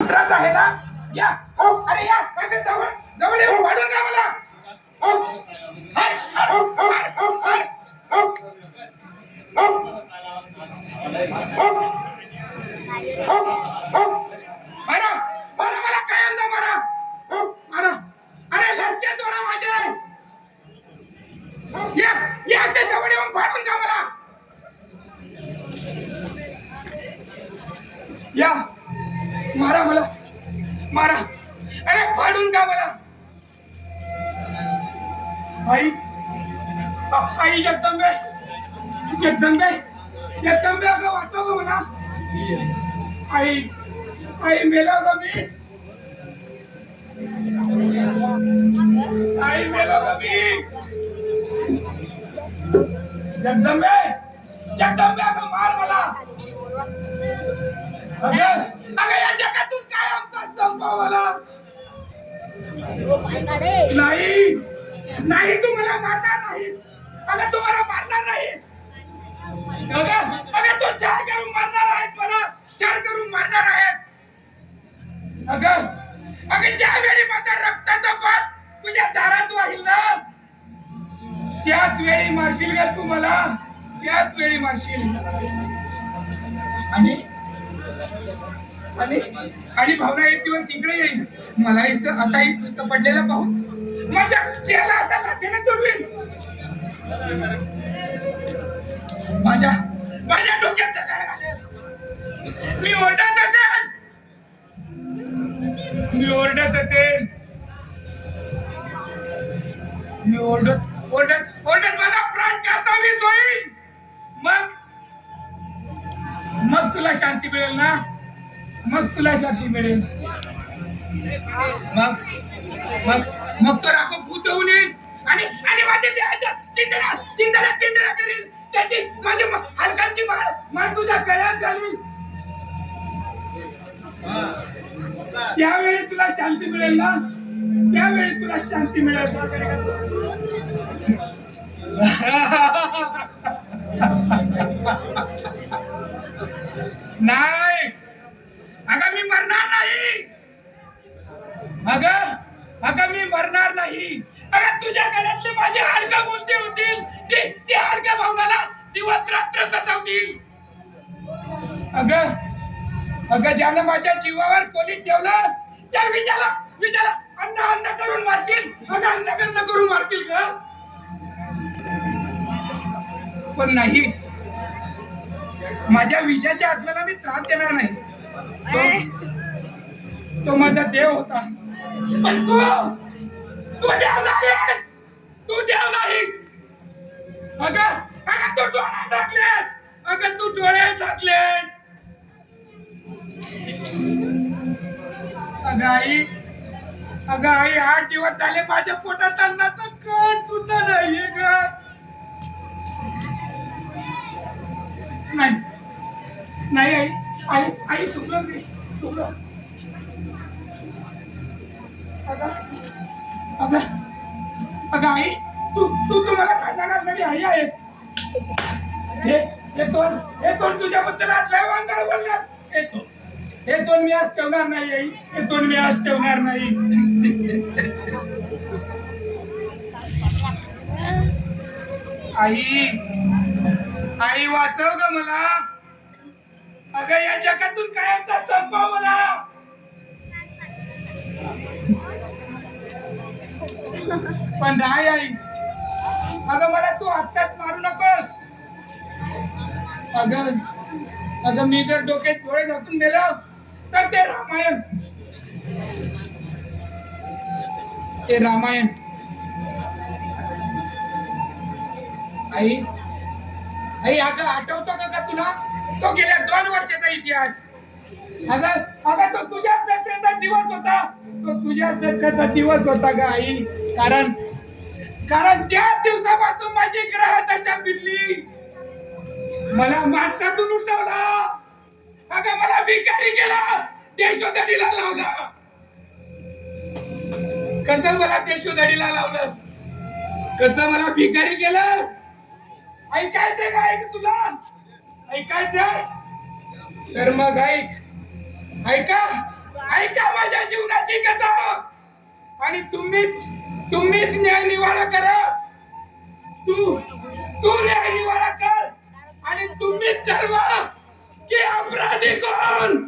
त्रास आहे ना या हो अरे या कसं जवळ जवळ येऊन वाढून का मला हो हाय हो हो हो हो हो हो हो मारा मारा मला कायम जा मारा हो मारा अरे लटके तोडा माझे या या ते जवळ येऊन वाढून का मला या मारा मला मारा अरे फाडून का मला आई आई जगदंबे जगदंबे जगदंबे अगं वाचव गं मला आई आई मेलो गं मी आई मेलो गं मी जगदंबे जगदंबे अगं मार मला अगं अगं या जगातून काय आमचा संपव मला नाही नाही तू मला मारणार नाहीस अगं तू मला मारणार नाहीस अगं अगं तू चार करून मारणार आहेस मला चार करून मारणार आहेस अगं अगं ज्या वेळी माझा रक्ताचा पाठ तुझ्या दारात वाहिल ना त्याच वेळी मारशील का तू मला त्याच वेळी मारशील आणि आणि आणि भावना एक दिवस इकडे येईल मला आता इथं पडलेला पाहून माझ्या त्याला आता लाथेने तुडवीन माझ्या माझ्या डोक्यात दगड घालेल मी ओरडत असेल मी ओरडत असेल मी ओरडत ओरडत ओरडत माझा प्राण कातावीस होईल मग तुला शांती मिळेल ना मग तुला शांती मिळेल मग मग मग तो राखो भूत होऊन येईल आणि आणि माझ्या देहाच्या चिंतना चिंतना चिंतना करील त्याची माझ्या हाडकांची माळ तुझ्या गळ्यात घालील त्यावेळी तुला शांती मिळेल ना त्यावेळी तुला शांती मिळेल नाही अगं मी मरणार नाही अगं मी मरणार नाही अगं तुझ्या गळ्यातले माझे हाडकं बोलते होतील ते हाडकं भावनाला दिवस रात्र सतावतील अगं ज्यानं माझ्या जीवावर कोलीत ठेवलं त्या विजाला अन्न करून मारतील अगं अन्न करून मारतील का पण नाही माझ्या विजाच्या आत्म्याला मी त्रास देणार नाही तो माझा देव होता पण तू देव नाहीस तू देव नाहीस अगं तू डोळे झाकलेस अगं तू डोळे झाकलेस अगं आई 8 दिवस झाले माझ्या पोटात अन्नाचा कण सुद्धा नाहीये ग नाही आई सुखलं मी सुखलं अगं आई तू मला खाणार नाही आई आहेस हे तोंड तुझ्याबद्दल आटलाय वांगाळ बोलणार हे तोंड मी आज ठेवणार नाही आई हे तोंड मी आज ठेवणार नाही आई वाचव ग मला अगं या जगातून कायमचा संपव मला पण नाही आई अगं मला तू आत्ताच मारू नकोस अगं मी जर डोक्यात डोळे झाकून दिलं तर ते रामायण आई अगं आठवतो का तुला तो गेल्या 2 वर्षाचा इतिहास अगं तो तुझ्याच जत्रेचा दिवस होता तो तुझ्याच जत्रेचा दिवस होता ग आई कारण त्या दिवसापासून माझी ग्रह दशा फिरली मला माणसातून उठवला अगं मला भिकारी केला देशोधडीला लावला कसं मला देशोधडीला लावलं कसं मला भिकारी केलं ऐकायचंय का ऐक तुला ऐकायचंय तर मग ऐका ऐका माझ्या जीवनाची कथा आणि तुम्हीच न्याय निवाडा करा. तू न्याय निवाडा कर आणि तुम्हीच ठरवा की अपराधी कोण.